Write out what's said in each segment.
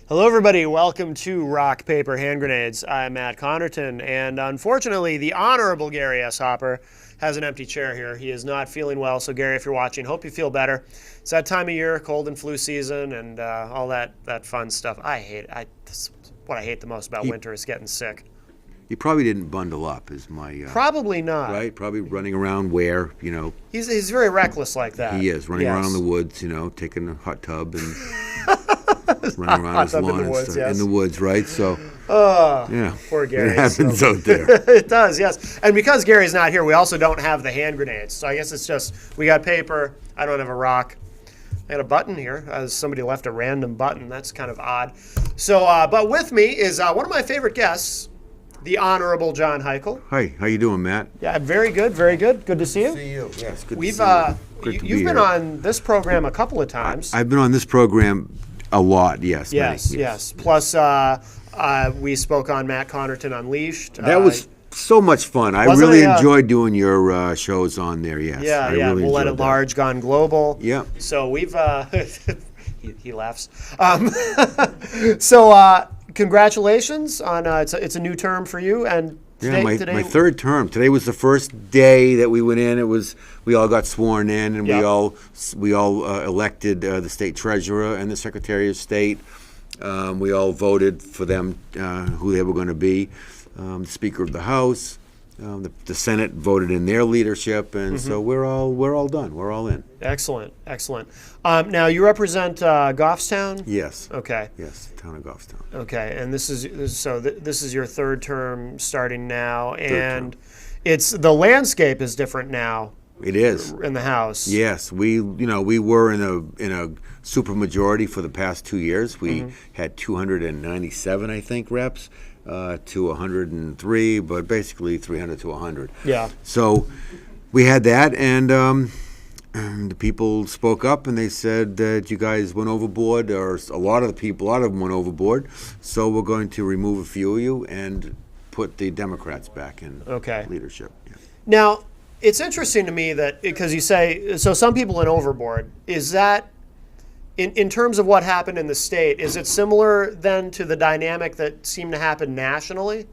Hello, everybody. Welcome to Rock, Paper, Hand Grenades. I'm Matt Connerton, and unfortunately, the Honorable Gary S. Hopper has an empty chair here. He is not feeling well, so Gary, if you're watching, hope you feel better. It's that time of year, cold and flu season, and all that fun stuff. I hate it. That's what I hate the most about winter is getting sick. He probably didn't bundle up, is my... Probably not. Right? Probably running around where, He's very reckless like that. He is, running around in the woods, taking a hot tub and running around his lawn in the woods, right? So, yeah. Poor Gary. It happens out there. It does, yes. And because Gary's not here, we also don't have the hand grenades. So I guess it's just, we got paper, I don't have a rock. I got a button here. Somebody left a random button. That's kind of odd. So, but with me is one of my favorite guests, the Honorable John Heichel. Hi, how you doing, Matt? Yeah, very good, very good. Good to see you. Good to see you. Yes, good to see you. You've been on this program a couple of times. I've been on this program a lot, yes. Yes. Plus, we spoke on Matt Connerton Unleashed. That was so much fun. I really enjoyed doing your shows on there, yes. Yeah, Really We'll Let It Large, Gone Global. Yeah. So we've... he laughs. So congratulations on it's a new term for you, and today, my third term. Today was the first day that we went in. We all got sworn in, and we all elected the state treasurer and the secretary of state. We all voted for them who they were going to be. The Speaker of the House. The Senate voted in their leadership, and so we're all done. We're all in. Excellent. Now you represent Goffstown. Yes. Okay. Yes, town of Goffstown. Okay, and this is your third term starting now, and it's the landscape is different now. It is in the House. Yes, we were in a supermajority for the past 2 years. We had 297, I think, reps. To 103, but basically 300 to 100. Yeah. So we had that, and the people spoke up, and they said that you guys went overboard, or a lot of them went overboard. So we're going to remove a few of you and put the Democrats back in leadership. Yeah. Now, it's interesting to me that because you say so, some people went overboard. Is that in terms of what happened in the state, is it similar then to the dynamic that seemed to happen nationally?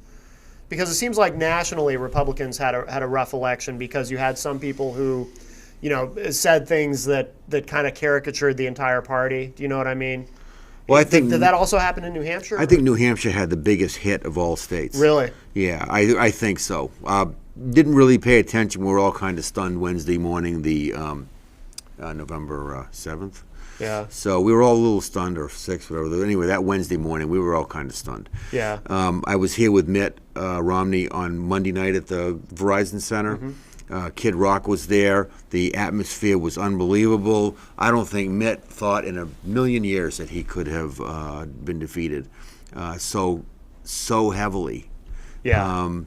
Because it seems like nationally Republicans had a rough election because you had some people who, said things that kind of caricatured the entire party. Do you know what I mean? Well, I think did that also happen in New Hampshire? I think New Hampshire had the biggest hit of all states. Really? Yeah, I think so. Didn't really pay attention. We were all kind of stunned Wednesday morning, the November 7th. Yeah. So we were all a little stunned, or 6th, whatever. Anyway, that Wednesday morning, we were all kind of stunned. Yeah. I was here with Mitt Romney on Monday night at the Verizon Center. Kid Rock was there. The atmosphere was unbelievable. I don't think Mitt thought in a million years that he could have been defeated so heavily. Yeah. And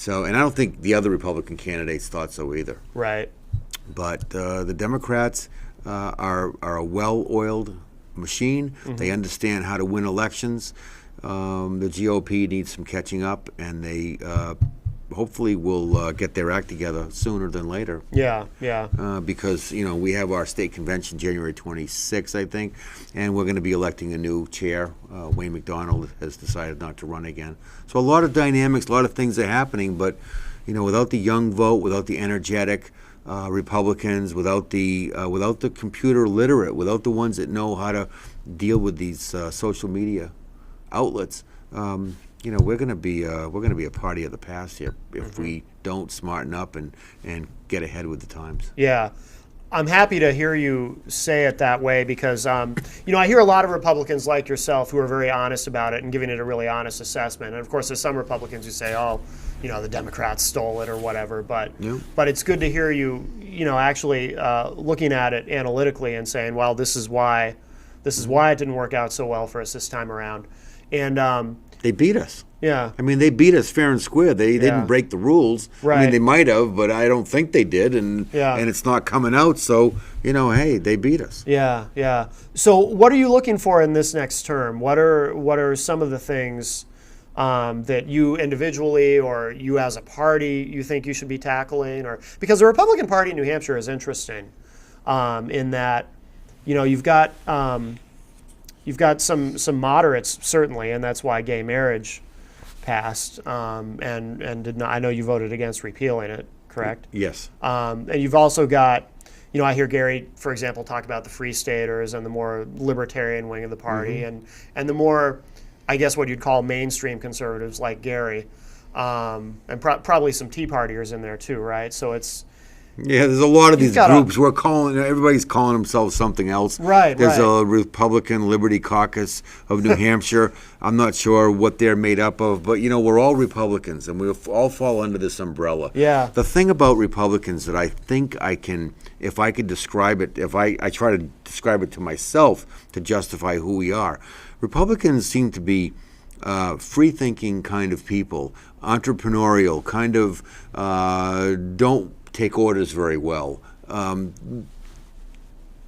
I don't think the other Republican candidates thought so either. Right. But the Democrats are a well-oiled machine. They understand how to win elections. The GOP needs some catching up, and they hopefully will get their act together sooner than later. Yeah. Because we have our state convention January 26th, I think, and we're going to be electing a new chair. Wayne McDonald has decided not to run again. So a lot of dynamics, a lot of things are happening, but without the young vote, without the energetic Republicans, without the computer literate, without the ones that know how to deal with these social media outlets, we're going to be a party of the past here if we don't smarten up and get ahead with the times. Yeah. I'm happy to hear you say it that way because, I hear a lot of Republicans like yourself who are very honest about it and giving it a really honest assessment. And, of course, there's some Republicans who say, the Democrats stole it or whatever. But it's good to hear you, actually looking at it analytically and saying, well, this is why it didn't work out so well for us this time around. And they beat us. Yeah. I mean, they beat us fair and square. They didn't break the rules. Right. I mean, they might have, but I don't think they did. And it's not coming out. So, hey, they beat us. Yeah. So what are you looking for in this next term? What are some of the things that you individually or you as a party you think you should be tackling? Or because the Republican Party in New Hampshire is interesting in that, you've got you've got some moderates certainly, and that's why gay marriage passed. And did not. I know you voted against repealing it, correct? Yes. And you've also got, I hear Gary, for example, talk about the Free Staters and the more libertarian wing of the party, and the more, I guess, what you'd call mainstream conservatives like Gary, and probably some Tea Partiers in there too, right? So it's there's a lot of these got groups. Everybody's calling themselves something else. Right. There's a Republican Liberty Caucus of New Hampshire. I'm not sure what they're made up of, but we're all Republicans, and we all fall under this umbrella. Yeah. The thing about Republicans that I think I can, if I could describe it, if I try to describe it to myself to justify who we are, Republicans seem to be free-thinking kind of people, entrepreneurial, kind of don't take orders very well,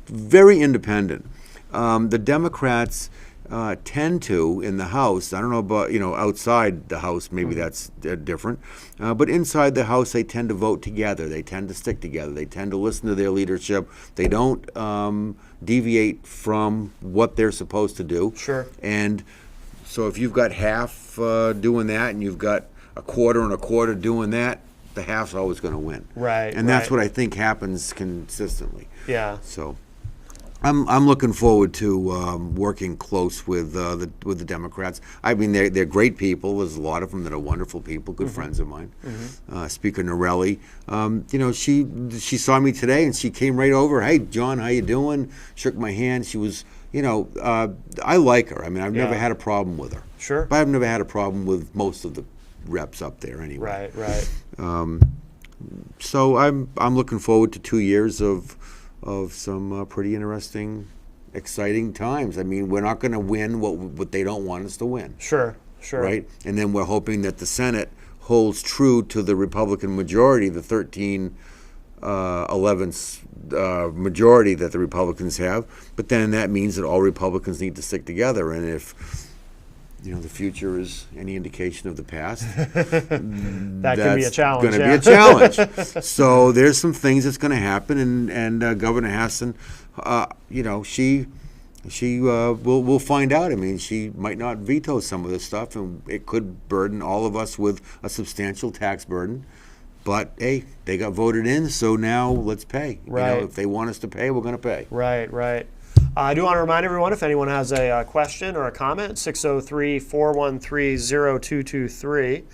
very independent. The Democrats tend to, in the House, I don't know about, outside the House, maybe that's different, but inside the House, they tend to vote together. They tend to stick together. They tend to listen to their leadership. They don't deviate from what they're supposed to do. Sure. And so if you've got half doing that and you've got a quarter and a quarter doing that, the half's always going to win. Right. And that's what I think happens consistently. Yeah. So I'm looking forward to working close with the Democrats. I mean, they're great people. There's a lot of them that are wonderful people, good friends of mine. Speaker Norelli, she saw me today and she came right over. Hey, John, how you doing? Shook my hand. She was, I like her. I mean, I've never had a problem with her. Sure. But I've never had a problem with most of the reps up there anyway. Right. So I'm looking forward to 2 years of some pretty interesting, exciting times. I mean, we're not going to win what they don't want us to win. Sure. Right? And then we're hoping that the Senate holds true to the Republican majority, the 13-11 majority that the Republicans have. But then that means that all Republicans need to stick together. And if the future is any indication of the past, that can be a challenge. Going to be a challenge. So there's some things that's going to happen, and Governor Hassan, we'll find out. I mean, she might not veto some of this stuff, and it could burden all of us with a substantial tax burden. But hey, they got voted in, so now let's pay. Right. If they want us to pay, we're going to pay. Right. I do want to remind everyone, if anyone has a question or a comment, 603-413-0223,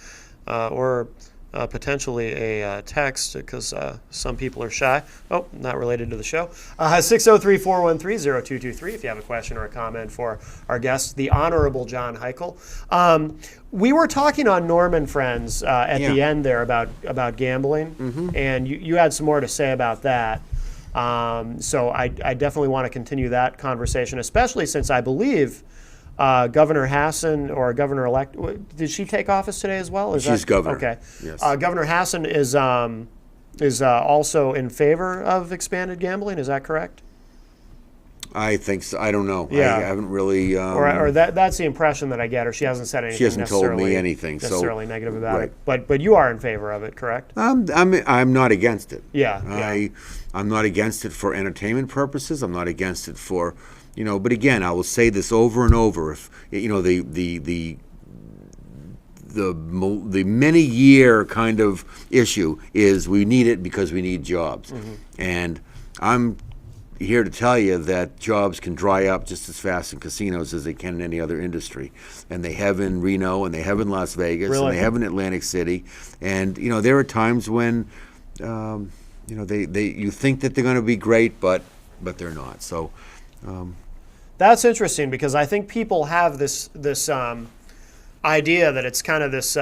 or potentially a text, because some people are shy. Oh, not related to the show. 603-413-0223 if you have a question or a comment for our guest, the Honorable John Heichel. We were talking on Norman Friends at the end there about gambling, and you had some more to say about that. So I definitely want to continue that conversation, especially since I believe Governor Hassan, or Governor-elect, did she take office today as well? She's governor. Okay. Yes. Governor Hassan is also in favor of expanded gambling. Is that correct? I think so. I don't know. Yeah. I haven't really. Or that's the impression that I get. Or she hasn't said anything. She hasn't told me anything. Necessarily negative about it. But you are in favor of it, correct? I'm not against it. Yeah. I'm not against it for entertainment purposes. I'm not against it for, But again, I will say this over and over. If the many year kind of issue is we need it because we need jobs, and I'm here to tell you that jobs can dry up just as fast in casinos as they can in any other industry. And they have in Reno, and they have in Las Vegas, Really? and they have in Atlantic City. And, there are times when, you think that they're going to be great, but they're not. So That's interesting, because I think people have this idea that it's kind of this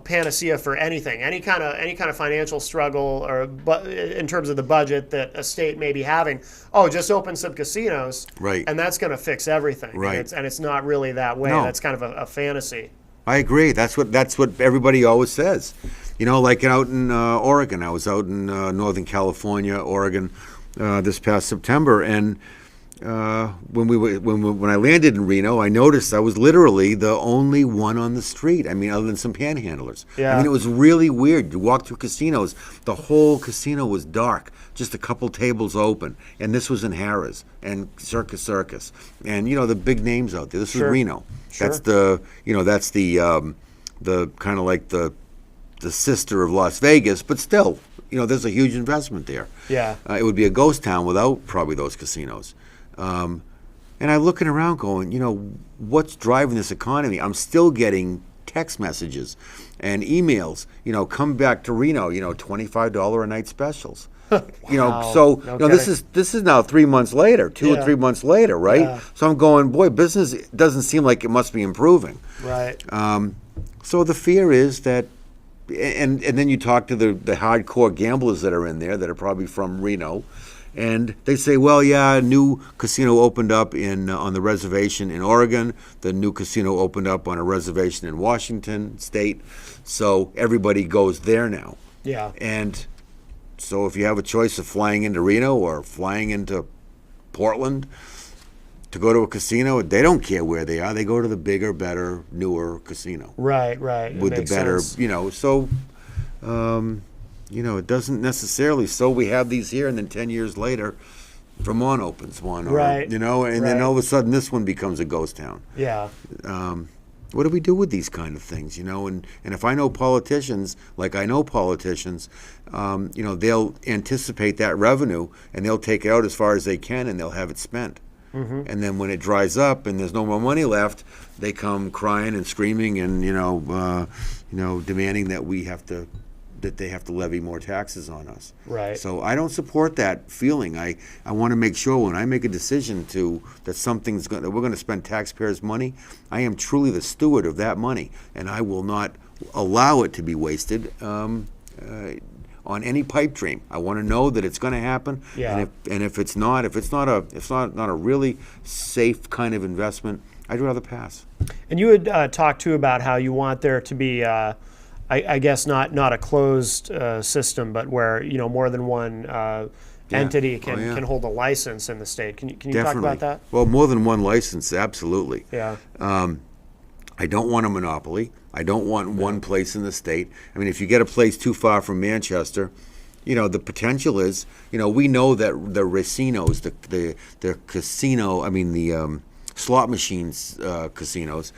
panacea for anything, any kind of financial struggle, or in terms of the budget that a state may be having. Oh, just open some casinos, right, and that's going to fix everything. Right, and it's not really that way. No. That's kind of a fantasy. I agree. That's what everybody always says. Like out in Oregon. I was out in Northern California, Oregon, this past September, and when I landed in Reno, I noticed I was literally the only one on the street. I mean, other than some panhandlers. Yeah. I mean, it was really weird. You walk through casinos, the whole casino was dark, just a couple tables open, and this was in Harrah's and Circus, and the big names out there. This Sure. was Reno. Sure. That's the kind of like the sister of Las Vegas, but still, there's a huge investment there. Yeah. It would be a ghost town without probably those casinos. And I'm looking around going, what's driving this economy? I'm still getting text messages and emails, come back to Reno, $25 a night specials. Wow. So No this kidding. is now 3 months later, 2 Yeah. or 3 months later, right? Yeah. So I'm going, boy, business doesn't seem like it must be improving. Right. So the fear is that, and then you talk to the hardcore gamblers that are in there that are probably from Reno, and they say, well, yeah, a new casino opened up on the reservation in Oregon. The new casino opened up on a reservation in Washington State. So everybody goes there now. Yeah. And so if you have a choice of flying into Reno or flying into Portland to go to a casino, they don't care where they are. They go to the bigger, better, newer casino Right. It with the makes better, sense. So, it doesn't necessarily. So we have these here, and then 10 years later, Vermont opens one, or, Right. and Right. then all of a sudden this one becomes a ghost town. Yeah. What do we do with these kind of things, And if I know politicians, like I know politicians, they'll anticipate that revenue and they'll take it out as far as they can and they'll have it spent. Mm-hmm. And then when it dries up and there's no more money left, they come crying and screaming and demanding that they have to levy more taxes on us. Right. So I don't support that feeling. I want to make sure when I make a decision that we're going to spend taxpayers' money, I am truly the steward of that money, and I will not allow it to be wasted on any pipe dream. I want to know that it's going to happen. Yeah. And if it's not a really safe kind of investment, I'd rather pass. And you had talked too about how you want there to be, I guess, not a closed system, but where more than one entity can hold a license in the state. Can you talk about that? Well, more than one license, absolutely. Yeah. I don't want a monopoly. I don't want one place in the state. I mean, if you get a place too far from Manchester, the potential is, we know that the racinos, the casino, the slot machines casinos,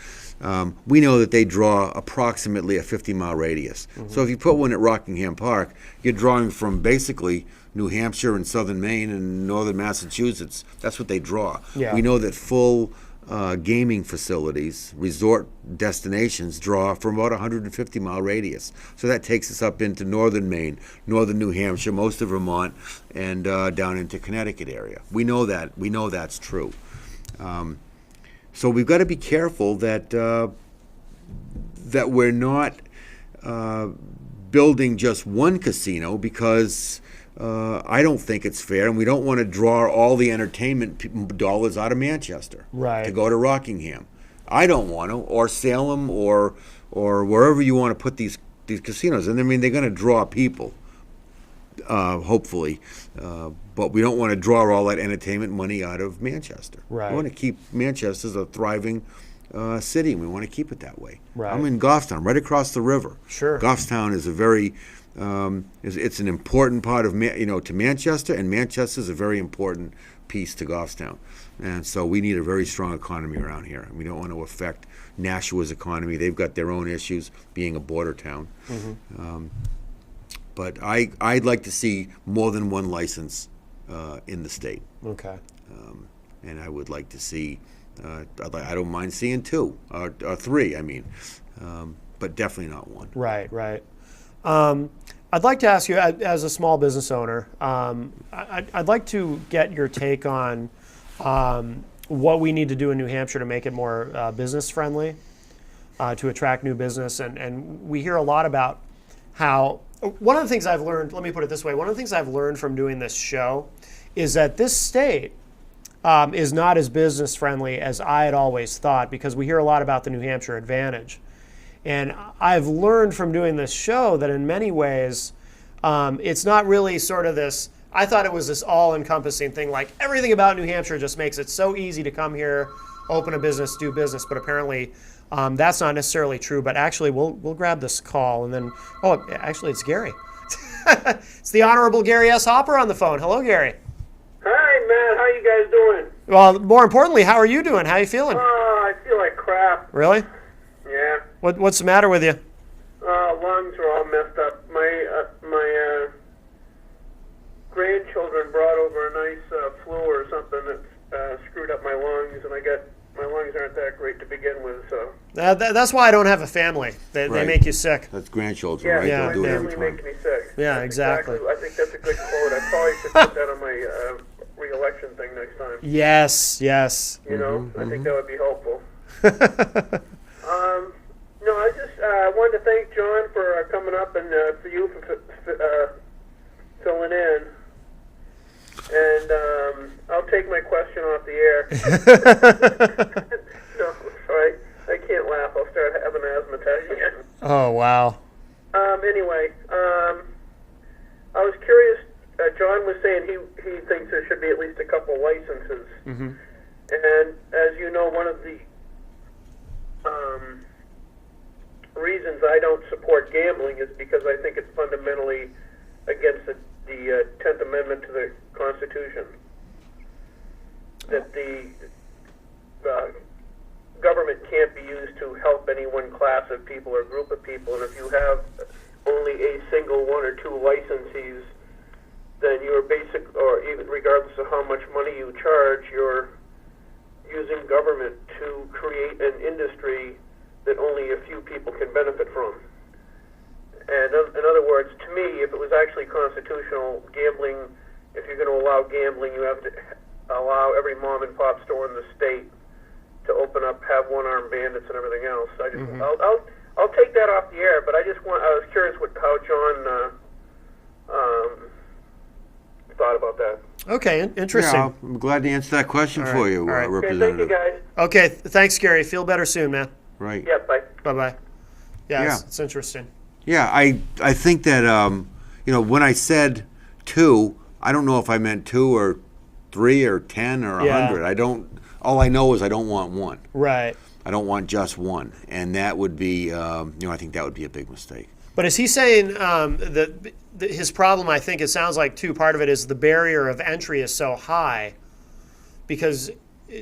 we know that they draw approximately a 50-mile radius. Mm-hmm. So if you put one at Rockingham Park, you're drawing from basically New Hampshire and southern Maine and northern Massachusetts. That's what they draw. Yeah. We know that full gaming facilities, resort destinations, draw from about a 150-mile radius. So that takes us up into northern Maine, northern New Hampshire, most of Vermont, and down into Connecticut area. We know that. We know that's true. So we've got to be careful that we're not building just one casino, because I don't think it's fair, and we don't want to draw all the entertainment dollars out of Manchester to go to Rockingham. I don't want to, or Salem, or wherever you want to put these casinos. And they're going to draw people, hopefully, but we don't want to draw all that entertainment money out of Manchester. Right. We want to keep Manchester as a thriving city, and we want to keep it that way. Right. I'm in Goffstown, right across the river. Sure. Goffstown is a very it's an important part of to Manchester, and Manchester is a very important piece to Goffstown, and so we need a very strong economy around here. And we don't want to affect Nashua's economy. They've got their own issues, being a border town. Mm-hmm. But I'd like to see more than one license in the state. Okay. And I would like to see. I don't mind seeing 2 or 3. But definitely not 1. Right. I'd like to ask you, as a small business owner, I'd like to get your take on what we need to do in New Hampshire to make it more business friendly, to attract new business. And we hear a lot about how, one of the things I've learned, let me put it this way, one of the things I've learned from doing this show is that this state is not as business friendly as I had always thought, because we hear a lot about the New Hampshire advantage. And I've learned from doing this show that in many ways, it's not really sort of this I thought it was this all-encompassing thing. Like everything about New Hampshire just makes it so easy to come here, open a business, do business. But apparently, that's not necessarily true. But actually, we'll grab this call and then. Oh, actually, it's Gary. It's the Honorable Gary S. Hopper on the phone. Hello, Gary. Hi, Matt. How you guys doing? Well, more importantly, how are you doing? How are you feeling? I feel like crap. Really? Yeah. What's the matter with you? Lungs are all messed up. My grandchildren brought over a nice flu or something that screwed up my lungs, and my lungs aren't that great to begin with. So. That's why I don't have a family. They Right. make you sick. That's grandchildren, Yeah, right? Yeah, They'll do it my every family time. makes me sick. Yeah, That's exactly. I think that's a good quote. I probably should put that on my re-election thing next time. Yes, yes. You know, I think that would be helpful. No, I just wanted to thank John for coming up and for you for filling in. And I'll take my question off the air. No, sorry, I can't laugh. I'll start having an asthma attack again. Oh, wow. Anyway, I was curious. John was saying he thinks there should be at least a couple licenses. Mm-hmm. And as you know, one of the reasons I don't support gambling is because I think it's fundamentally against the 10th Amendment to the Constitution. That the government can't be used to help any one class of people or group of people, and if you have only a single one or two licensees, then you're or even regardless of how much money you charge, you're using government to create an industry that only a few people can benefit from. And in other words, to me, if it was actually constitutional, gambling, if you're going to allow gambling, you have to allow every mom and pop store in the state to open up, have one-armed bandits and everything else. I just, I'll take that off the air, but I was curious how John thought about that. Okay, interesting. Yeah, I'm glad to answer that question All for right, you, all right. Okay, thank you, Representative. guys. Okay, thanks, Gary. Feel better soon, man. Right. Yeah, bye. Bye-bye. Yeah, Yeah. It's interesting. Yeah, I think that when I said 2, I don't know if I meant 2 or 3 or 10 or Yeah. 100. I don't. All I know is I don't want one. Right. I don't want just one, and that would be I think that would be a big mistake. But is he saying that his problem, I think it sounds like, too, part of it is the barrier of entry is so high because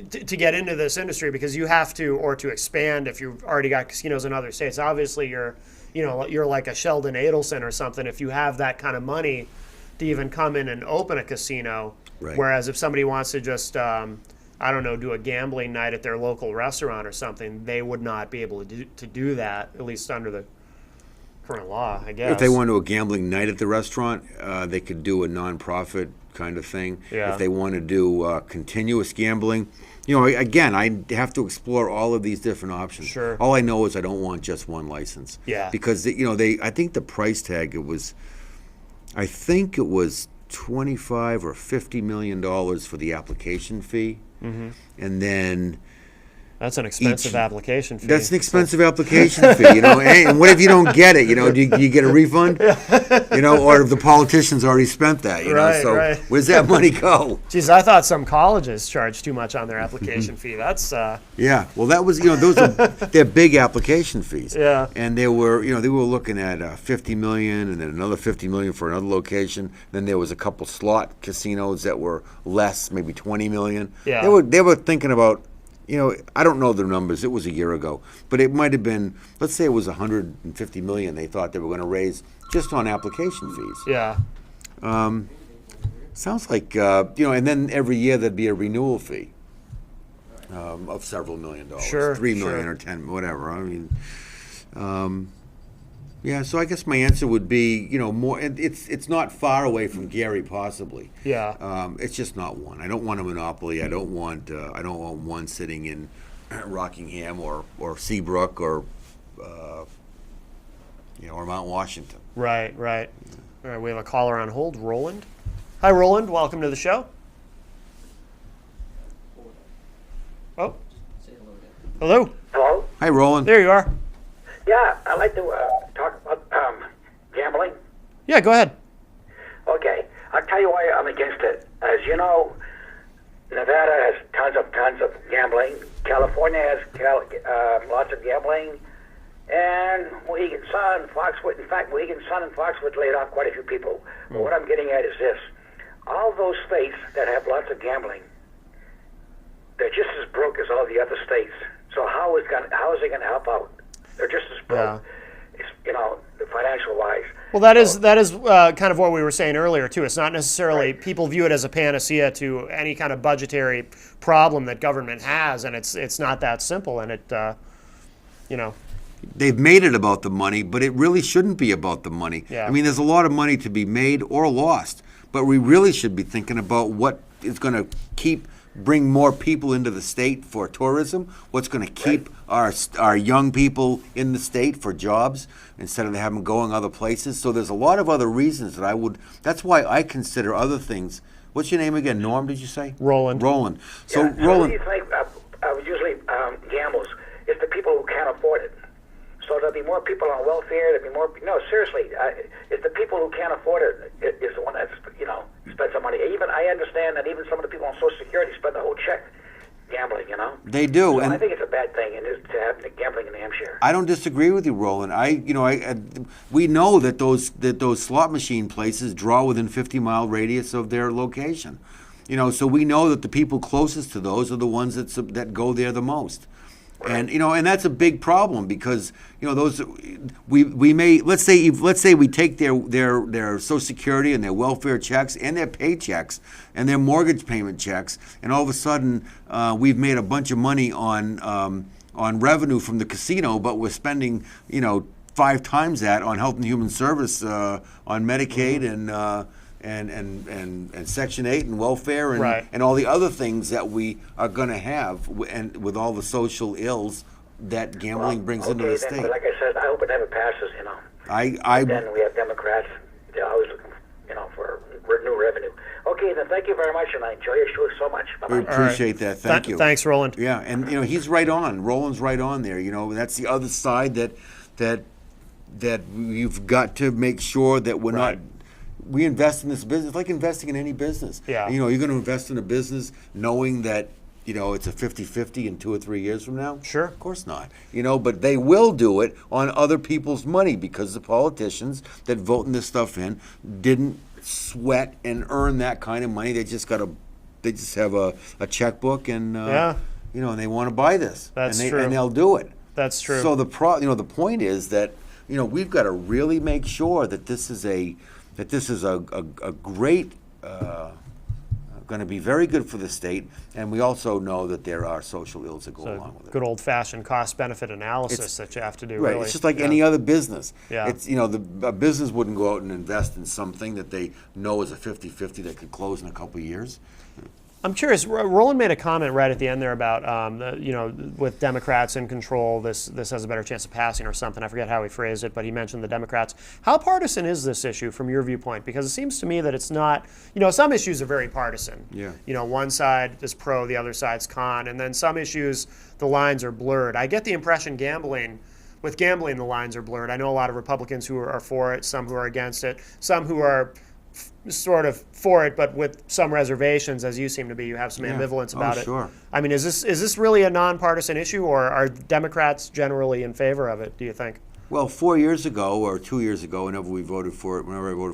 to get into this industry, because you have to, or to expand if you've already got casinos in other states. Obviously, you're like a Sheldon Adelson or something if you have that kind of money to even come in and open a casino. Right. Whereas if somebody wants to just, do a gambling night at their local restaurant or something, they would not be able to do that, at least under the current law, I guess. If they want to do a gambling night at the restaurant, they could do a nonprofit kind of thing. Yeah. If they want to do continuous gambling, again, I have to explore all of these different options. Sure. All I know is I don't want just one license. Yeah. Because I think the price tag I think it was $25 or $50 million for the application fee, and then. That's an expensive application fee. That's an expensive application fee, And what if you don't get it? Do you get a refund? Or if the politician's already spent that, Right, So right. where's that money go? Geez, I thought some colleges charge too much on their application fee. That's Yeah, well, that was they're big application fees. Yeah. And they were looking at $50 million, and then another $50 million for another location. Then there was a couple slot casinos that were less, maybe $20 million. Yeah. They were thinking about. I don't know the numbers. It was a year ago, but it might have been. Let's say it was $150 million. They thought they were going to raise just on application fees. yeah. Sounds like and then every year there'd be a renewal fee of several $1 million, Sure, $3 million sure. or 10, whatever. I mean, yeah. So I guess my answer would be, more. It's not far away from Gary, possibly. Yeah. It's just not one. I don't want a monopoly. I don't want one sitting in Rockingham or Seabrook or or Mount Washington. Right. All right, we have a caller on hold, Roland. Hi, Roland. Welcome to the show. Oh. Hello. Hello? Hi, Roland. There you are. Yeah, I'd like to talk about gambling. Yeah, go ahead. Okay. I'll tell you why I'm against it. As you know, Nevada has tons of gambling. California has lots of gambling. And Mohegan Sun, Foxwood. In fact, Mohegan Sun and Foxwood laid off quite a few people. But what I'm getting at is this. All those states that have lots of gambling, they're just as broke as all the other states. So how is it going to help out? They're just as broke, financial wise. Well, that is kind of what we were saying earlier too. It's not necessarily people view it as a panacea to any kind of budgetary problem that government has, and it's not that simple. And it, They've made it about the money, but it really shouldn't be about the money. Yeah. I mean, there's a lot of money to be made or lost, but we really should be thinking about what is going to bring more people into the state for tourism, what's going to keep our young people in the state for jobs instead of having them going other places. So there's a lot of other reasons that's why I consider other things. What's your name again? Norm, did you say? Roland. Roland. So, What Roland. do you think usually gambles? It's the people who can't afford it. So there'll be more people on welfare. There'll be more. No, seriously, it's the people who can't afford it is the one that's spends some money. Even I understand that even some of the people on Social Security spend the whole check gambling. They do, So and I think it's a bad thing, to have gambling in New Hampshire. I don't disagree with you, Roland. We know that those slot machine places draw within 50-mile radius of their location. So we know that the people closest to those are the ones that go there the most. And and that's a big problem because those we may let's say we take their Social Security and their welfare checks and their paychecks and their mortgage payment checks, and all of a sudden we've made a bunch of money on revenue from the casino, but we're spending 5 times that on Health and Human Service, on Medicaid and Section 8 and welfare and all the other things that we are going to have, and with all the social ills that gambling brings into the state. But like I said, I hope it never passes. Then we have Democrats. They're always looking, for new revenue. Okay, then thank you very much, and I enjoy your show so much. We Bye-bye. appreciate that. Thank you. Thanks, Roland. Yeah, and he's right on. Roland's right on there. That's the other side that you've got to make sure that we're not. We invest in this business like investing in any business. Yeah. You're going to invest in a business knowing that it's a 50-50 in 2 or 3 years from now? Sure. Of course not. But they will do it on other people's money because the politicians that vote this stuff in didn't sweat and earn that kind of money. They just have a checkbook and and they want to buy this. That's true. true. And they'll do it. That's true. So the point is that we've got to really make sure that this is a great, going to be very good for the state, and we also know that there are social ills that go along with it. Good old-fashioned cost-benefit analysis that you have to do. Right, really. it's just like any other business. Yeah. It's a business wouldn't go out and invest in something that they know is a 50-50 that could close in a couple of years. I'm curious. Roland made a comment right at the end there about, with Democrats in control, this has a better chance of passing or something. I forget how he phrased it, but he mentioned the Democrats. How partisan is this issue from your viewpoint? Because it seems to me that it's not. Some issues are very partisan. Yeah. One side is pro, the other side's con, and then some issues the lines are blurred. I get the impression with gambling the lines are blurred. I know a lot of Republicans who are for it, some who are against it, some who are sort of for it, but with some reservations, as you seem to be. You have some ambivalence about it. Sure. I mean, is this really a nonpartisan issue, or are Democrats generally in favor of it, do you think? Well, 4 years ago or 2 years ago, whenever I voted for it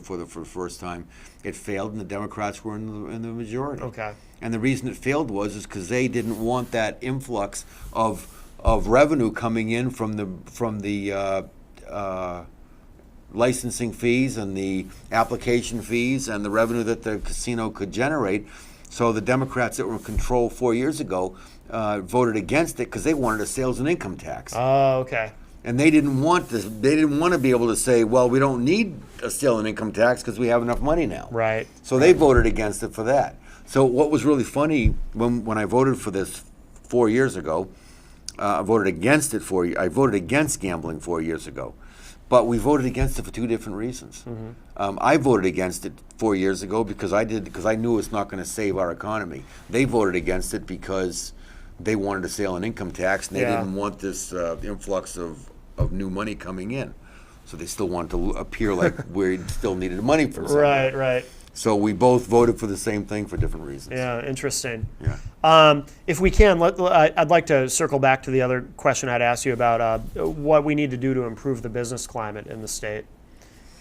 for the first time, it failed, and the Democrats were in the majority. Okay. And the reason it failed was because they didn't want that influx of revenue coming in from the licensing fees and the application fees and the revenue that the casino could generate. So the Democrats that were in control 4 years ago voted against it because they wanted a sales and income tax. Oh, okay. And they didn't want this. They didn't want to be able to say, well, we don't need a sales and income tax because we have enough money now. Right. So they voted against it for that. So what was really funny when I voted for this 4 years ago, I voted against gambling 4 years ago. But we voted against it for 2 different reasons. Mm-hmm. I voted against it 4 years ago because I knew it's not going to save our economy. They voted against it because they wanted a sale and income tax, and they didn't want this influx of new money coming in. So they still wanted to appear like we still needed money from something. Right. So we both voted for the same thing for different reasons. Yeah, interesting. Yeah. If we can, I'd like to circle back to the other question I'd asked you about what we need to do to improve the business climate in the state.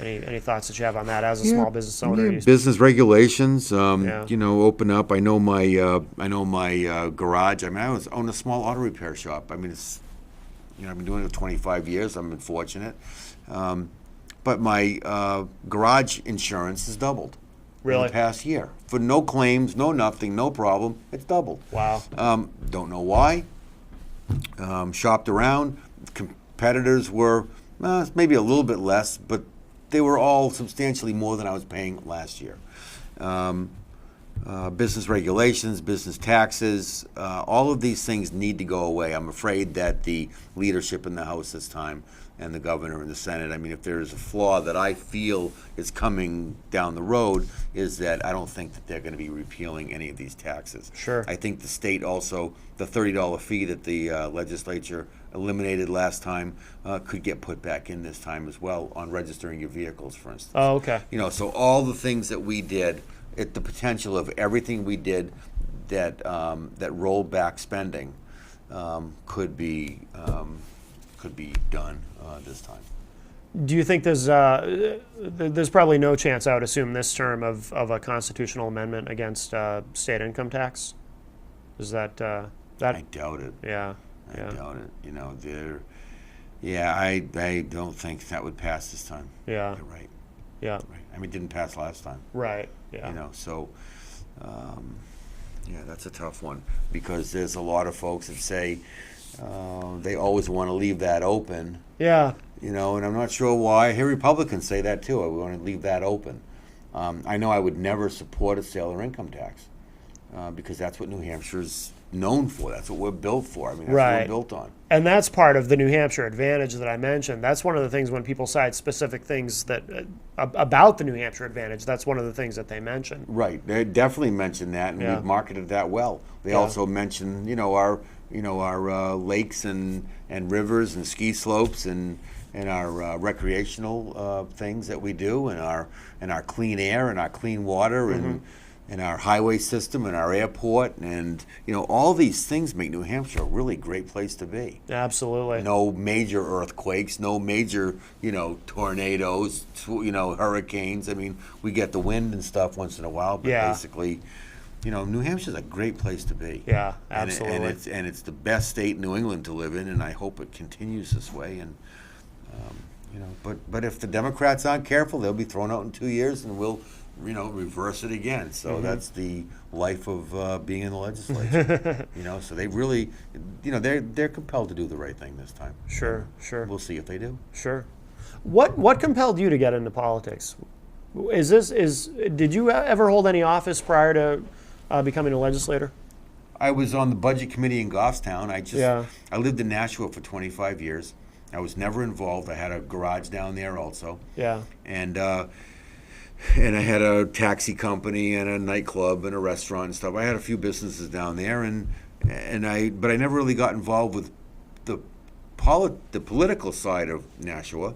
Any thoughts that you have on that as a small business owner? Yeah, business regulations, Yeah. open up. I know my garage. I mean, I own a small auto repair shop. I mean, it's, I've been doing it 25 years. I've been fortunate. But my garage insurance has doubled in Really? the past year. For no claims, no nothing, no problem. It's doubled. Wow. Don't know why. Shopped around. Competitors were maybe a little bit less, but they were all substantially more than I was paying last year. Business regulations, business taxes, all of these things need to go away. I'm afraid that the leadership in the House this time and the governor and the Senate, I mean, if there's a flaw that I feel is coming down the road, is that I don't think that they're going to be repealing any of these taxes. Sure. I think the state also, the $30 fee that the legislature eliminated last time could get put back in this time as well on registering your vehicles, for instance. Oh, okay. So all the things that we did, the potential of everything we did that rolled back spending could be done this time. Do you think there's probably no chance, I would assume, this term of a constitutional amendment against state income tax? Is that I doubt it. Yeah. I doubt it. I don't think that would pass this time. Yeah. You're right. Yeah. Right. I mean, it didn't pass last time. Right. Yeah. That's a tough one because there's a lot of folks that say they always want to leave that open. Yeah. And I'm not sure why. I hear Republicans say that too. We want to leave that open. I know I would never support a sale or income tax because that's what New Hampshire's known for. That's what we're built for. I mean, that's what we're built on. And that's part of the New Hampshire advantage that I mentioned. That's one of the things when people cite specific things that about the New Hampshire advantage, that's one of the things that they mention. Right. They definitely mentioned that, and we've marketed that well. They also mentioned, our lakes and rivers and ski slopes and our recreational things that we do, and our clean air and our clean water and our highway system and our airport, and all these things make New Hampshire a really great place to be. Absolutely. No major earthquakes, no major tornadoes, hurricanes. I mean, we get the wind and stuff once in a while, but basically, New Hampshire's a great place to be. Yeah, absolutely. And it's the best state in New England to live in, and I hope it continues this way. And but if the Democrats aren't careful, they'll be thrown out in 2 years, and we'll reverse it again. So that's the life of being in the legislature. So they really, they're compelled to do the right thing this time. Sure. We'll see if they do. Sure. What compelled you to get into politics? Did you ever hold any office prior to becoming a legislator? I was on the budget committee in Goffstown. I lived in Nashua for 25 years. I was never involved. I had a garage down there also. Yeah. And I had a taxi company and a nightclub and a restaurant and stuff. I had a few businesses down there, but I never really got involved with the political side of Nashua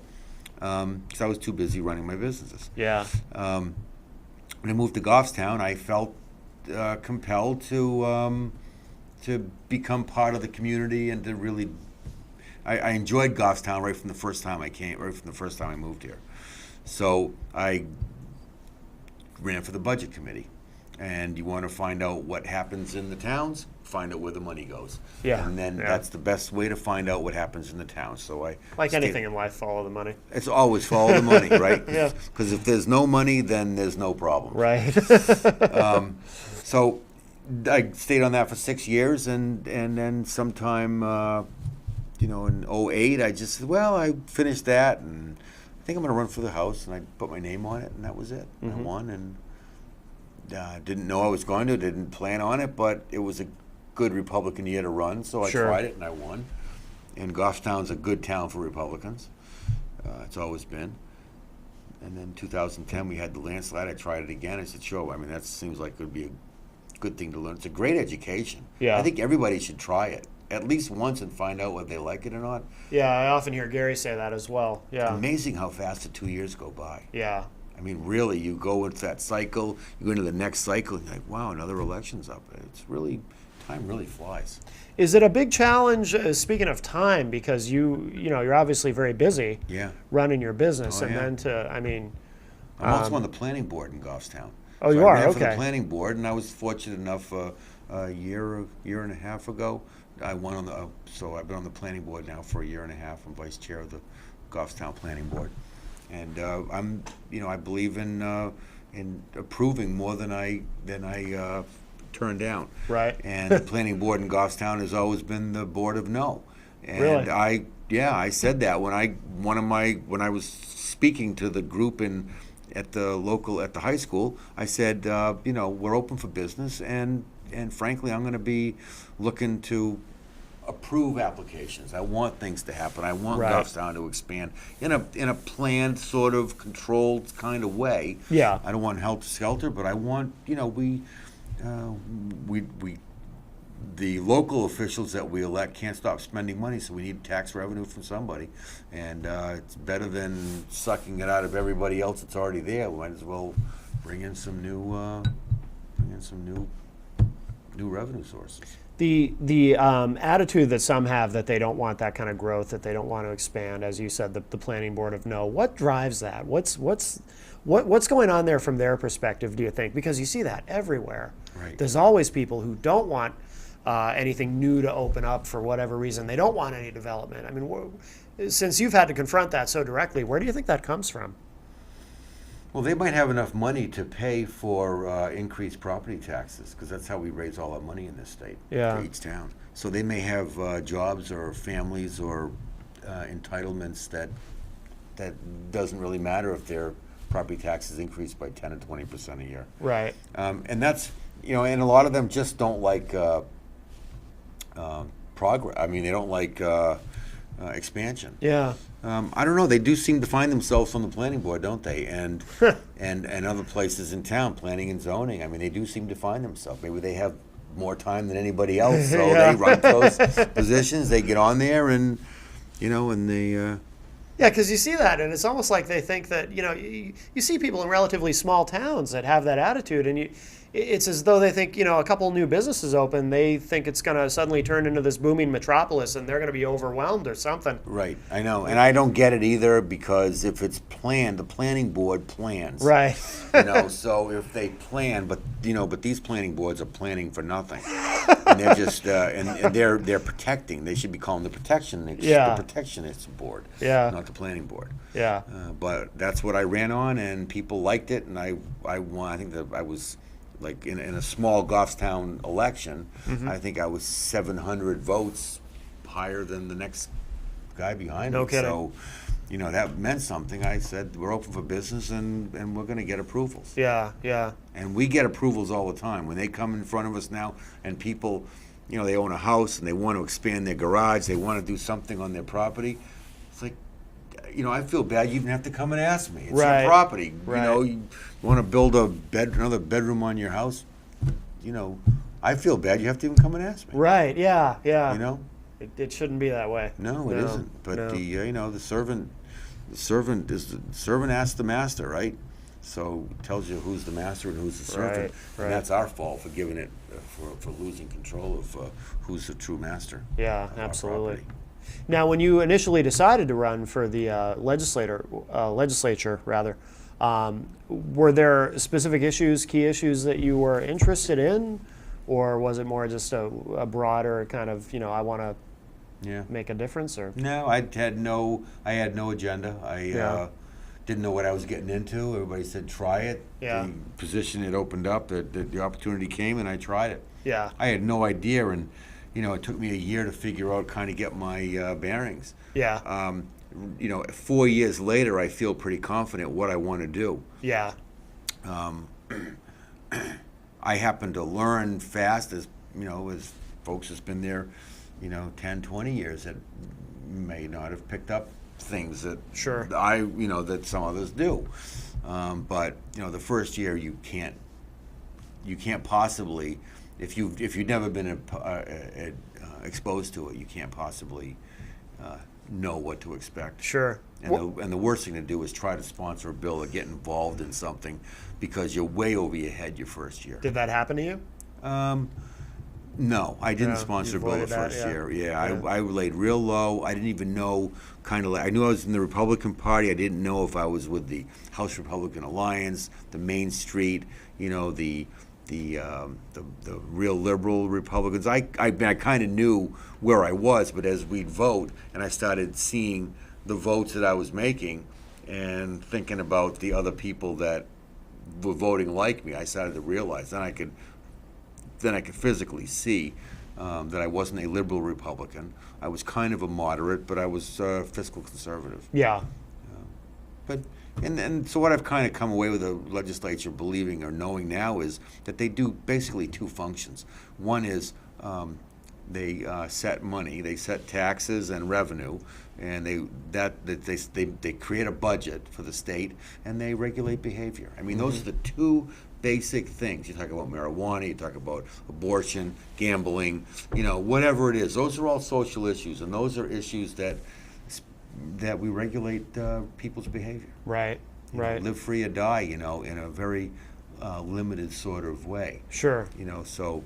because I was too busy running my businesses. Yeah. When I moved to Goffstown, I felt compelled to become part of the community and to really. I enjoyed Goffstown right from the first time I moved here. So I ran for the budget committee. And you want to find out what happens in the towns, find out where the money goes. Yeah. And then that's the best way to find out what happens in the town. So anything in life, follow the money. It's always follow the money, right? Yeah. Because if there's no money, then there's no problem. Right. So I stayed on that for 6 years, and then sometime in 2008, I just said, well, I finished that, and I think I'm going to run for the House, and I put my name on it, and that was it. I won, and didn't know I was going to, didn't plan on it, but it was a good Republican year to run, so I tried it, and I won. And Goffstown's a good town for Republicans. It's always been. And then 2010, we had the landslide. I tried it again. I said, sure. I mean, that seems like it would be a good thing to learn. It's a great education. Yeah. I think everybody should try it at least once and find out whether they like it or not. Yeah, I often hear Gary say that as well. Yeah. It's amazing how fast the 2 years go by. Yeah. I mean, really, you go into that cycle, you go into the next cycle, and you're like, wow, another election's up. It's really, time really flies. Is it a big challenge, speaking of time, because you're obviously very busy Yeah. running your business, Oh, and yeah. then to, I mean, I'm also on the planning board in Goffstown. Oh, you I are? ran for the Okay. planning board, and I was fortunate enough a year and a half ago. I won on the so I've been on the planning board now for a year and a half. I'm vice chair of the Goffstown Planning Board, and I believe in approving more than I turn down. Right. And the planning board in Goffstown has always been the board of no. And Really? I said that when I was speaking to the group at the high school. I said, we're open for business, and frankly, I'm going to be looking to approve applications. I want things to happen. I want Right. Goffstown to expand in a planned, sort of controlled kind of way. Yeah. I don't want helter skelter, but I want the local officials that we elect can't stop spending money, so we need tax revenue from somebody, and it's better than sucking it out of everybody else that's already there. We might as well bring in some new revenue sources. The attitude that some have that they don't want that kind of growth, that they don't want to expand, as you said, the planning board of no. What drives that? What's going on there from their perspective, do you think? Because you see that everywhere. Right. There's always people who don't want anything new to open up for whatever reason. They don't want any development. I mean, since you've had to confront that so directly, where do you think that comes from? Well, they might have enough money to pay for increased property taxes, because that's how we raise all our money in this state, Yeah. for each town. So they may have jobs or families or entitlements that doesn't really matter if their property taxes increase by 10 or 20% a year. Right. And that's, and a lot of them just don't like progress. I mean, they don't like expansion. Yeah. I don't know. They do seem to find themselves on the planning board, don't they? And and other places in town, planning and zoning. I mean, they do seem to find themselves. Maybe they have more time than anybody else, so Yeah. they run those positions. They get on there, and they. Yeah, because you see that, and it's almost like they think that, you see people in relatively small towns that have that attitude, and it's as though they think, a couple new businesses open, they think it's going to suddenly turn into this booming metropolis, and they're going to be overwhelmed or something. Right, I know, and I don't get it either, because if it's planned, the planning board plans. Right. So if they plan, but these planning boards are planning for nothing, and they're just and they're protecting. They should be calling the Yeah. the protectionist board, Yeah. not the planning board. Yeah. But that's what I ran on, and people liked it, and I won. I think that I was like in a small Goffstown election. Mm-hmm. I think I was 700 votes higher than the next guy behind me. No kidding. So, that meant something. I said, we're open for business, and we're going to get approvals. Yeah. Yeah. And we get approvals all the time. When they come in front of us now, and people, they own a house and they want to expand their garage, they want to do something on their property, it's like, I feel bad you even have to come and ask me. It's Right. your property. Right. You want to build another bedroom on your house, I feel bad you have to even come and ask me. Right. Yeah. Yeah. It shouldn't be that way. No, it isn't. But no. the servant asks the master, right? So it tells you who's the master and who's the servant, Right, right. and that's our fault for giving it for losing control of who's the true master. Yeah, of our absolutely. property. Now, when you initially decided to run for the legislature, were there specific issues, key issues that you were interested in, or was it more just a broader kind of, I want to Yeah. make a difference? Or No, I had no agenda. I Yeah. didn't know what I was getting into. Everybody said try it. Yeah. The position had opened up. The opportunity came, and I tried it. yeah, I had no idea, and it took me a year to figure out, kind of get my bearings. yeah, 4 years later, I feel pretty confident what I want to do. yeah, I happen to learn fast, as folks that's been there, 10, 20 years that may not have picked up things that Sure. that some others do. But the first year you can't possibly, if you've never been exposed to it, you can't possibly know what to expect. Sure. And the worst thing to do is try to sponsor a bill or get involved in something because you're way over your head your first year. Did that happen to you? No, I didn't Yeah, sponsor you a bill the avoided that, first yeah. year. Yeah, Yeah. I laid real low. I didn't even know, I knew I was in the Republican Party. I didn't know if I was with the House Republican Alliance, the Main Street, the real liberal Republicans. I kind of knew where I was, but as we'd vote and I started seeing the votes that I was making and thinking about the other people that were voting like me, I started to realize then I could physically see that I wasn't a liberal Republican. I was kind of a moderate, but I was fiscal conservative. Yeah. But and so what I've kind of come away with the legislature believing or knowing now is that they do basically two functions. One is they set money, they set taxes and revenue, and they create a budget for the state and they regulate behavior. I mean, those are the two basic things. You talk about marijuana, you talk about abortion, gambling, whatever it is. Those are all social issues, and those are issues that we regulate people's behavior. Right. Right. Live free or die, in a very limited sort of way. Sure. So,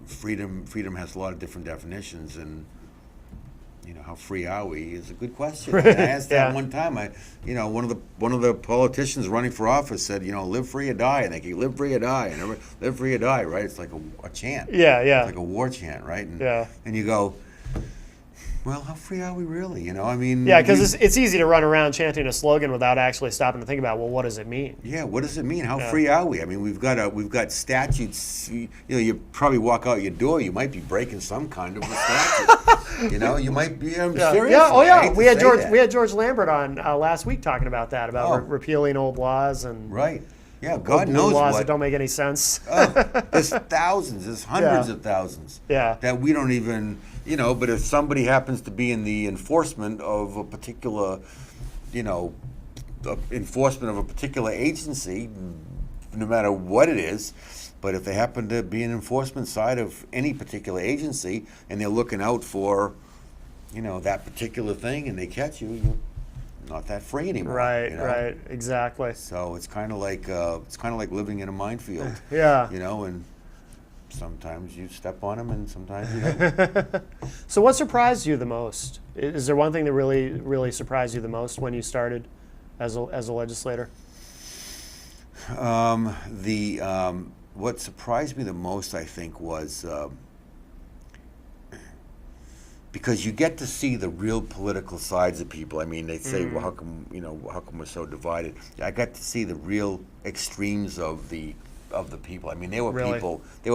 freedom has a lot of different definitions, and how free are we is a good question. I asked that Yeah. one time. One of the politicians running for office said, live free or die, and they keep live free or die, and live free or die, right? It's like a chant. Yeah, yeah. It's like a war chant, right? And, Yeah. and you go, well, how free are we really? I mean, Yeah, because it's easy to run around chanting a slogan without actually stopping to think about, well, what does it mean? yeah, what does it mean? How free are we? I mean, we've got statutes. You probably walk out your door, you might be breaking some kind of a statute. You might be. I'm Yeah. serious. Yeah. Oh, I yeah. hate to We had say George. that. We had George Lambert on last week talking about that, about Oh. repealing old laws and Right. Yeah. old God blue knows laws what. that don't make any sense. There's thousands. There's hundreds Yeah. of thousands. Yeah. That we don't even. But if somebody happens to be in the enforcement of a particular, enforcement of a particular agency, no matter what it is, but if they happen to be an enforcement side of any particular agency and they're looking out for, that particular thing and they catch you, you're not that free anymore. Right. Right. Exactly. So it's kind of like living in a minefield. Yeah. And sometimes you step on them and sometimes you don't. So, what surprised you the most? Is there one thing that really, really surprised you the most when you started as a legislator? What surprised me the most, I think, was because you get to see the real political sides of people. I mean, they say, well, how come we're so divided? I got to see the real extremes of the people. I mean, they were Really?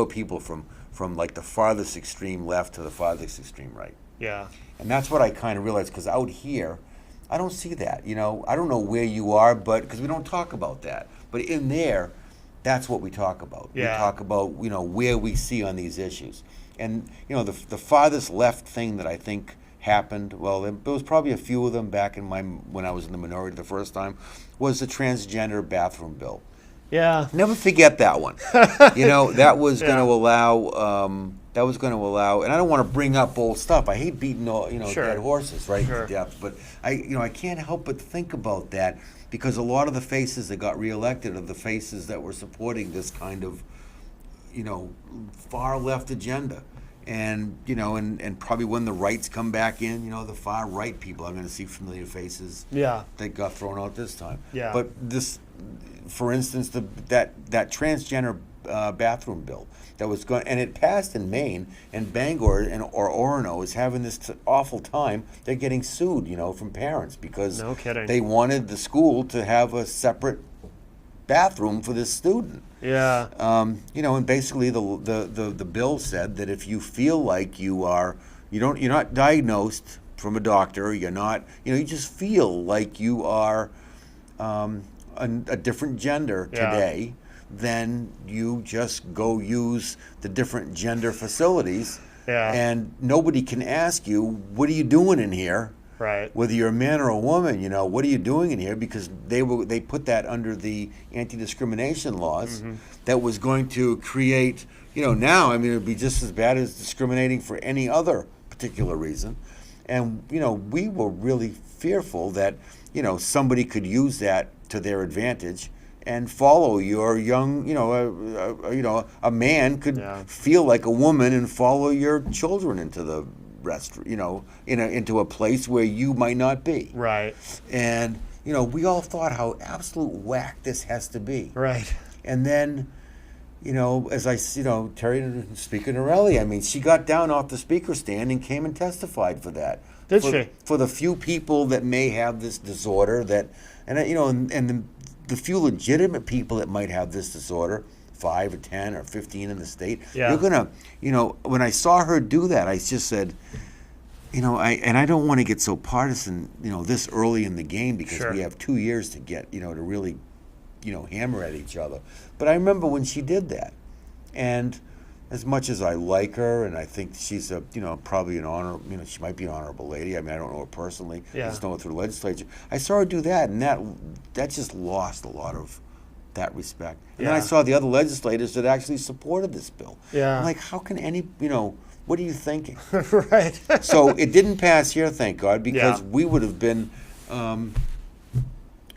people from like the farthest extreme left to the farthest extreme right. Yeah. And that's what I kind of realized, because out here, I don't see that. I don't know where you are, but because we don't talk about that. But in there, that's what we talk about. Yeah. We talk about where we see on these issues. And the farthest left thing that I think happened, well, there was probably a few of them back when I was in the minority the first time, was the transgender bathroom bill. Yeah. Never forget that one. That was Yeah. going to allow. And I don't want to bring up old stuff. I hate beating Sure. dead horses, right? Sure. To death. But I can't help but think about that, because a lot of the faces that got reelected are the faces that were supporting this kind of, far left agenda. And and probably when the rights come back in, the far right people are going to see familiar faces. Yeah. That got thrown out this time. Yeah. But this, for instance, that transgender bathroom bill that was going, and it passed in Maine, and Bangor or Orono is having this awful time. They're getting sued, from parents because No kidding. they wanted the school to have a separate bathroom for this student. Yeah. And basically the bill said that if you feel like you're not diagnosed from a doctor, you're not, you just feel like you are a different gender Yeah. today, then you just go use the different gender facilities. Yeah. And nobody can ask you, what are you doing in here? Right. Whether you're a man or a woman, what are you doing in here? Because they put that under the anti-discrimination laws that was going to create, now, it would be just as bad as discriminating for any other particular reason. And, we were really fearful that, somebody could use that to their advantage and follow your young, a man could feel like a woman and follow your children into the restaurant, into a place where you might not be. Right. And, we all thought how absolute whack this has to be. Right. And then, as Terry Speaker Norelli, I mean, she got down off the speaker stand and came and testified for that. Did she? For the few people that may have this disorder and the few legitimate people that might have this disorder, 5 or 10 or 15 in the state, you're gonna, when I saw her do that, I just said, I don't want to get so partisan, this early in the game because we have 2 years to get, to really, hammer at each other. But I remember when she did that, and as much as I like her, and I think she's probably an honor, she might be an honorable lady. I mean, I don't know her personally. I just know her through the legislature. I saw her do that, and that just lost a lot of that respect. And then I saw the other legislators that actually supported this bill. Yeah. I'm like, how can what are you thinking? Right. So it didn't pass here, thank God, because we would have been,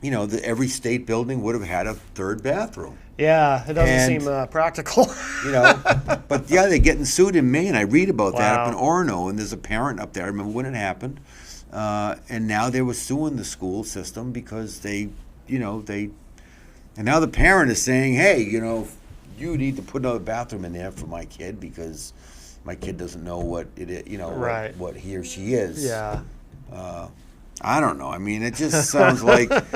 every state building would have had a third bathroom. Yeah, it doesn't seem practical. But they're getting sued in Maine. I read about that up in Orono, and there's a parent up there. I remember when it happened, and now they were suing the school system because and now the parent is saying, hey, you need to put another bathroom in there for my kid because my kid doesn't know what it is, what he or she is. Yeah. I don't know. I mean, it just sounds like, and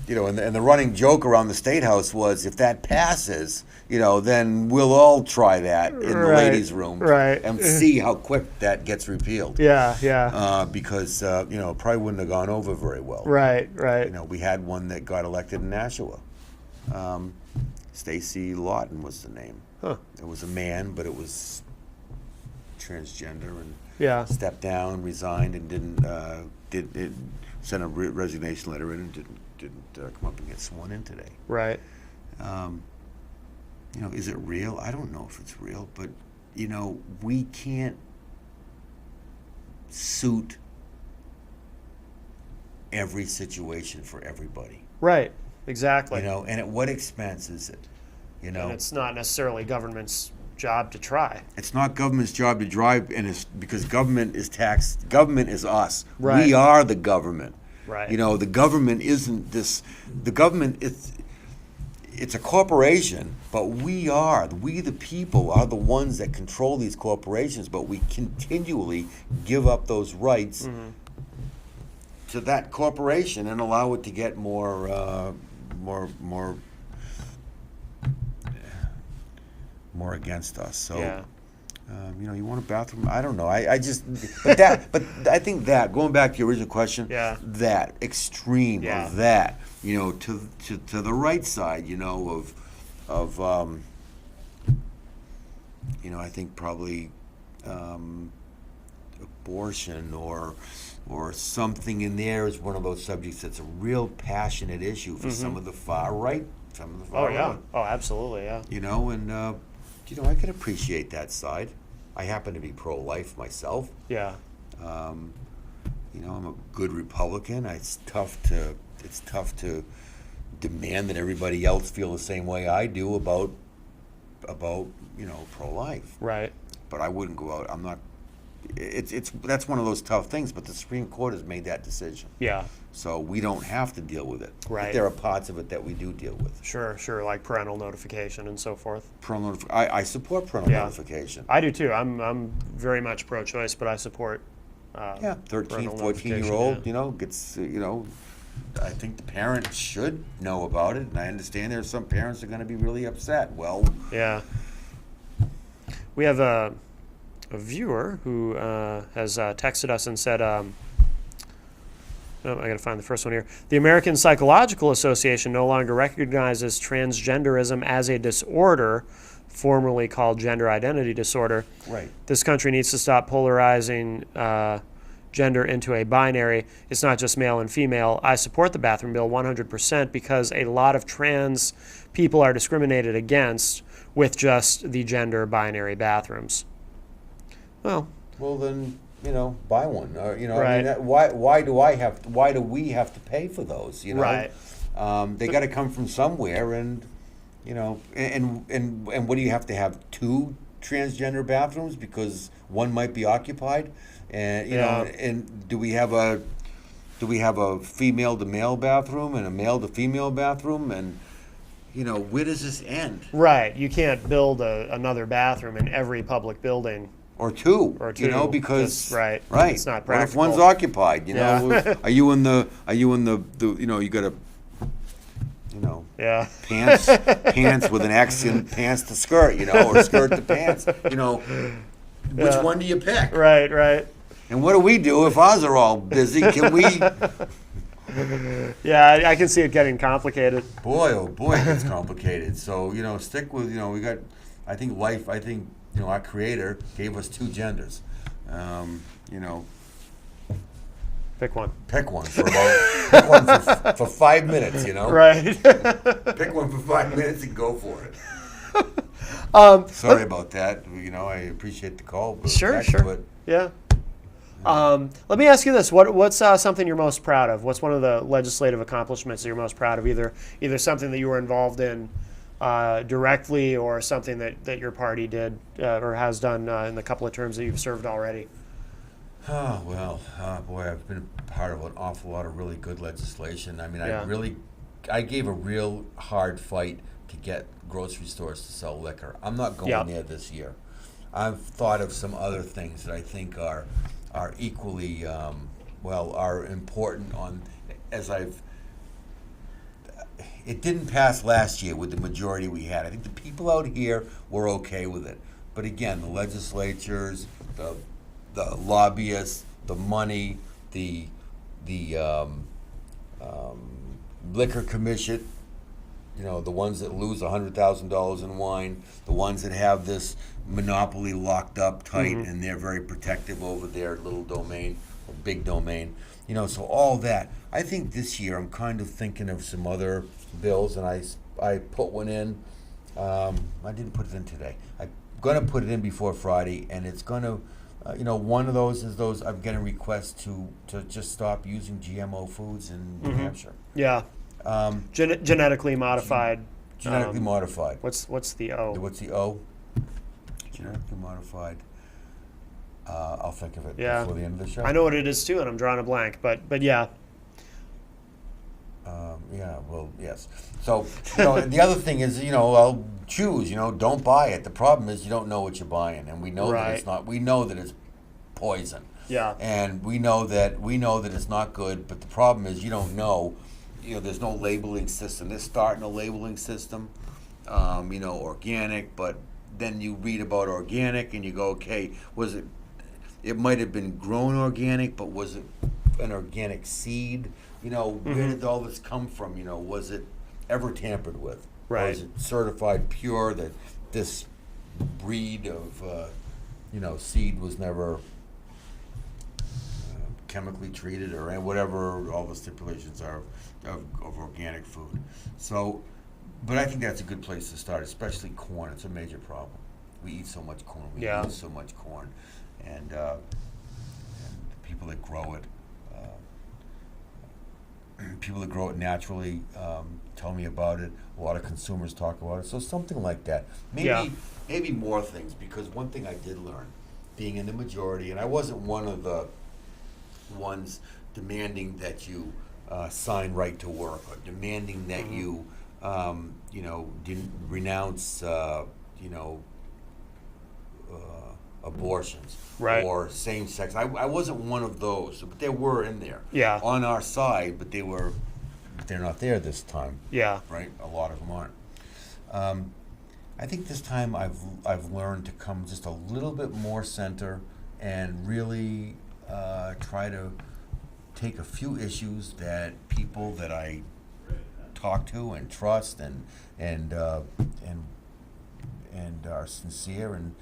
the running joke around the State House was, if that passes, then we'll all try that in the ladies' room and see how quick that gets repealed. Because, it probably wouldn't have gone over very well. Right. We had one that got elected in Nashua. Stacy Lawton was the name. Huh. It was a man, but it was transgender and stepped down, resigned, and didn't sent a resignation letter in and didn't come up and get sworn in today. Right. Is it real? I don't know if it's real, but we can't suit every situation for everybody. Right. Exactly. And at what expense is it? And it's not necessarily government's job to try. It's not government's job to drive, and it's because government is taxed. Government is us. Right. We are the government. Right. The government isn't this. The government it's a corporation, but we the people are the ones that control these corporations. But we continually give up those rights to that corporation and allow it to get more against us. So, you want a bathroom? I don't know. But I think that, going back to your original question, that extreme of that, to the right side, of I think probably abortion or something in there is one of those subjects that's a real passionate issue for some of the far right, some of the far right. Oh, absolutely, yeah. I can appreciate that side. I happen to be pro-life myself. Yeah. I'm a good Republican. It's tough to demand that everybody else feel the same way I do about pro-life. Right. But I wouldn't go out. I'm not. That's one of those tough things. But the Supreme Court has made that decision. Yeah. So we don't have to deal with it. Right. But there are parts of it that we do deal with. Sure, like parental notification and so forth. I support parental notification. I do too. I'm very much pro-choice, but I support 13, 14-year-old, gets, I think the parent should know about it, and I understand there are some parents that are going to be really upset. Well, yeah. We have a viewer who has texted us and said, I got to find the first one here. The American Psychological Association no longer recognizes transgenderism as a disorder, formerly called gender identity disorder. Right. This country needs to stop polarizing gender into a binary. It's not just male and female. I support the bathroom bill 100% because a lot of trans people are discriminated against with just the gender binary bathrooms. Well then buy one. Or, I mean, Right. why do we have to pay for those? Right. They got to come from somewhere, and and what do you have to have two transgender bathrooms because one might be occupied, and and do we have a female to male bathroom and a male to female bathroom, and where does this end? Right. You can't build another bathroom in every public building. Or two, Just- because right. right. It's not What if practical. one's occupied? Yeah. Are you in the you got a Yeah. pants with an X in pants to skirt, or skirt to pants, which Yeah. one do you pick? Right. Right. And what do we do if ours are all busy? Can we? Yeah. I can see it getting complicated. Boy, oh boy, it gets complicated. So stick with we got. I think our Creator gave us two genders. Pick one. Pick one for 5 minutes. Right. Pick one for 5 minutes and go for it. Sorry about that. I appreciate the call. But Sure. back to Sure. it. Yeah. Let me ask you this: what's something you're most proud of? What's one of the legislative accomplishments that you're most proud of? Either something that you were involved in directly, or something that your party did or has done in the couple of terms that you've served already. Oh, well, boy, I've been part of an awful lot of really good legislation. I mean, Yeah. I gave a real hard fight to get grocery stores to sell liquor. I'm not going Yeah. there this year. I've thought of some other things that I think are equally, are important it didn't pass last year with the majority we had. I think the people out here were okay with it. But again, the legislatures, the lobbyists, the money, the liquor commission, the ones that lose $100,000 in wine, the ones that have this monopoly locked up tight, and they're very protective over their little domain or big domain. So all that. I think this year I'm kind of thinking of some other bills, and I put one in. I didn't put it in today. I'm going to put it in before Friday, and it's going to, one of those is those I'm getting requests to just stop using GMO foods in New Hampshire. Yeah. Genetically modified. Genetically modified. What's the O? What's the O? Genetically modified. I'll think of it Yeah. before the end of the show. I know what it is too, and I'm drawing a blank. But yeah. Yeah, well, yes. So, the other thing is, I'll choose, don't buy it. The problem is you don't know what you're buying, and we know that it's Right. not. We know that it's poison. Yeah. And we know that it's not good, but the problem is you don't know. There's no labeling system. They're starting a labeling system, organic, but then you read about organic and you go, okay, it might have been grown organic, but was it an organic seed? Where did all this come from? Was it ever tampered with? Right. Or is it certified pure that this breed of, seed was never chemically treated or whatever all the stipulations are of organic food. So, but I think that's a good place to start, especially corn. It's a major problem. We eat so much corn. We Yeah. use so much corn. And the people that grow it, naturally tell me about it. A lot of consumers talk about it. So something like that. Maybe more things, because one thing I did learn, being in the majority, and I wasn't one of the ones demanding that you sign right to work, or demanding that you, didn't renounce, abortions, Right. or same-sex. I wasn't one of those, but there were in there. Yeah. On our side, but they're not there this time. Yeah. Right. A lot of them aren't. I think this time I've learned to come just a little bit more center and really try to take a few issues that people that I talk to and trust and are sincere and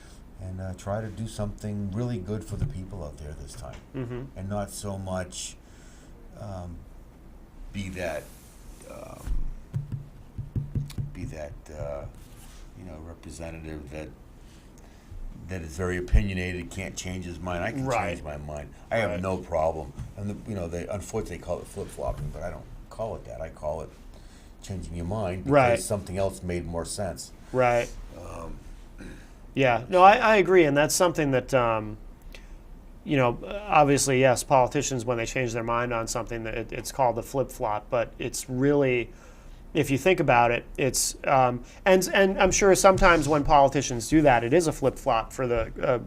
try to do something really good for the people out there this time, and not so much be that representative that that is very opinionated, can't change his mind. I can Right. change my mind. I have Right. no problem. And they unfortunately call it flip flopping, but I don't call it that. I call it changing your mind because Right. something else made more sense. Right. Yeah. No, I agree, and that's something that obviously, yes, politicians, when they change their mind on something, it's called the flip flop, but it's really, if you think about it, it's and I'm sure sometimes when politicians do that, it is a flip flop for the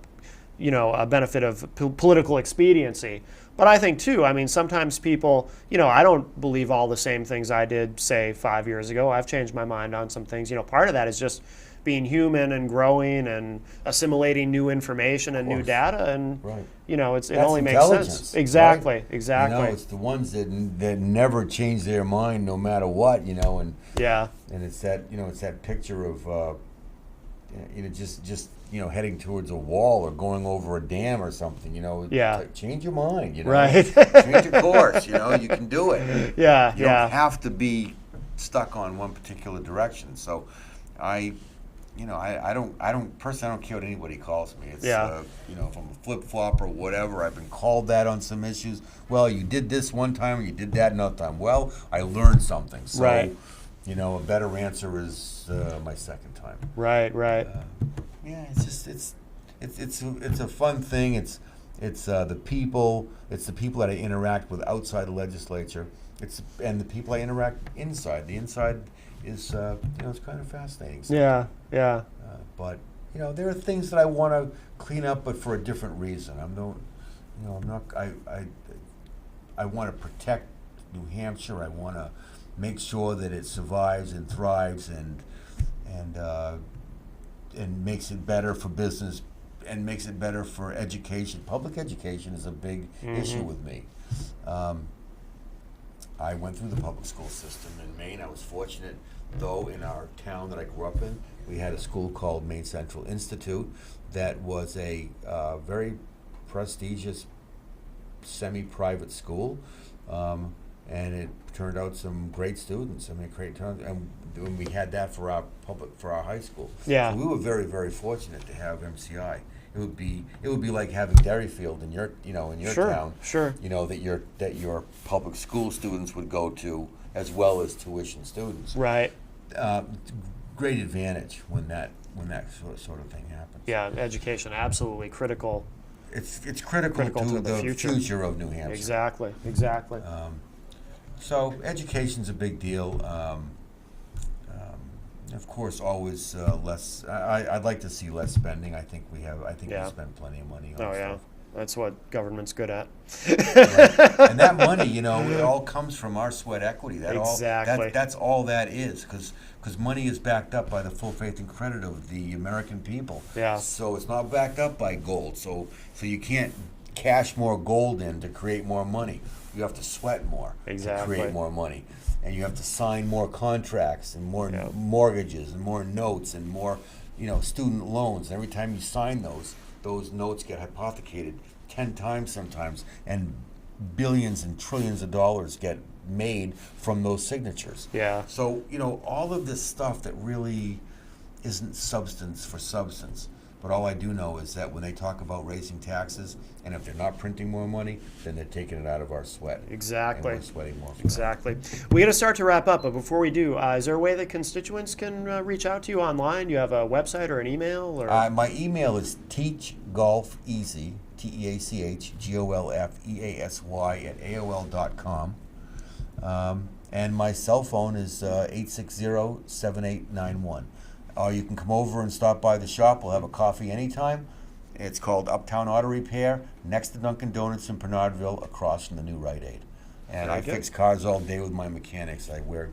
a benefit of political expediency. But I think too, I mean, sometimes people, I don't believe all the same things I did, say, 5 years ago. I've changed my mind on some things. Part of that is just being human and growing and assimilating new information and new data, and Right. it That's only makes intelligence, sense. Exactly, right? exactly. It's the ones that never change their mind no matter what, and Yeah, and it's that picture of just heading towards a wall or going over a dam or something, Yeah. Like, change your mind, right. change your course, you can do it. Yeah, You yeah. don't have to be stuck on one particular direction. So I don't personally, I don't care what anybody calls me. It's Yeah. if I'm a flip flop or whatever, I've been called that on some issues. Well, you did this one time, or you did that another time. Well, I learned something. So, Right. a better answer is my second time. Right, right. Yeah, it's a fun thing. It's the people. It's the people that I interact with outside the legislature. And the people I interact inside. The inside is it's kind of fascinating. Yeah, yeah. But there are things that I want to clean up, but for a different reason. I want to protect New Hampshire. I want to make sure that it survives and thrives and makes it better for business and makes it better for education. Public education is a big issue with me. I went through the public school system in Maine. I was fortunate, though, in our town that I grew up in, we had a school called Maine Central Institute that was a very prestigious semi-private school, and it turned out some great students. I mean, and we had that for our high school. Yeah. So we were very, very fortunate to have MCI. It would be like having Derryfield in your Sure, town. sure. That your public school students would go to, as well as tuition students. Right. Great advantage when that sort of thing happens. Yeah, education, absolutely critical. It's critical to the future of New Hampshire. Exactly, exactly. So education's a big deal. Of course, always less. I'd like to see less spending. I think we Yeah. spend plenty of money on Oh, yeah. stuff. That's what government's good at. Right. And that money, it all comes from our sweat equity. Exactly. That's all that is, because money is backed up by the full faith and credit of the American people. Yeah. So it's not backed up by gold. So you can't cash more gold in to create more money. You have to sweat more Exactly. to create more money. And you have to sign more contracts and more Yeah. mortgages and more notes and more, student loans. And every time you sign those notes get hypothecated 10 times sometimes, and billions and trillions of dollars get made from those signatures. Yeah. So, all of this stuff that really isn't substance for substance. But all I do know is that when they talk about raising taxes, and if they're not printing more money, then they're taking it out of our sweat. Exactly. And we're sweating more for Exactly. We got to start to wrap up, but before we do, is there a way that constituents can reach out to you online? You have a website or an email? Or My email is teachgolfeasy, TEACHGOLFEASY @AOL.com. And my cell phone is 860-7891. Or you can come over and stop by the shop. We'll have a coffee anytime. It's called Uptown Auto Repair, next to Dunkin' Donuts in Bernardville, across from the new Rite Aid. And Very I good. fix cars all day with my mechanics. I wear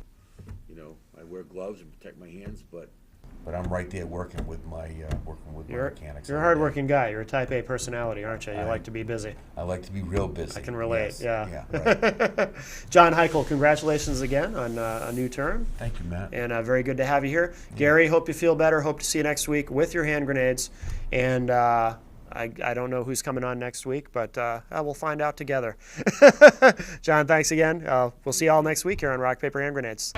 gloves and protect my hands, but I'm right there working with my mechanics. You're a every day. hardworking guy. You're a Type A personality, aren't you? You I- like to be busy. I like to be real busy. I can relate, Yes. yeah. Right. John Heichel, congratulations again on a new term. Thank you, Matt. And very good to have you here. Gary, hope you feel better. Hope to see you next week with your hand grenades. And I don't know who's coming on next week, but we'll find out together. John, thanks again. We'll see you all next week here on Rock, Paper, Hand Grenades.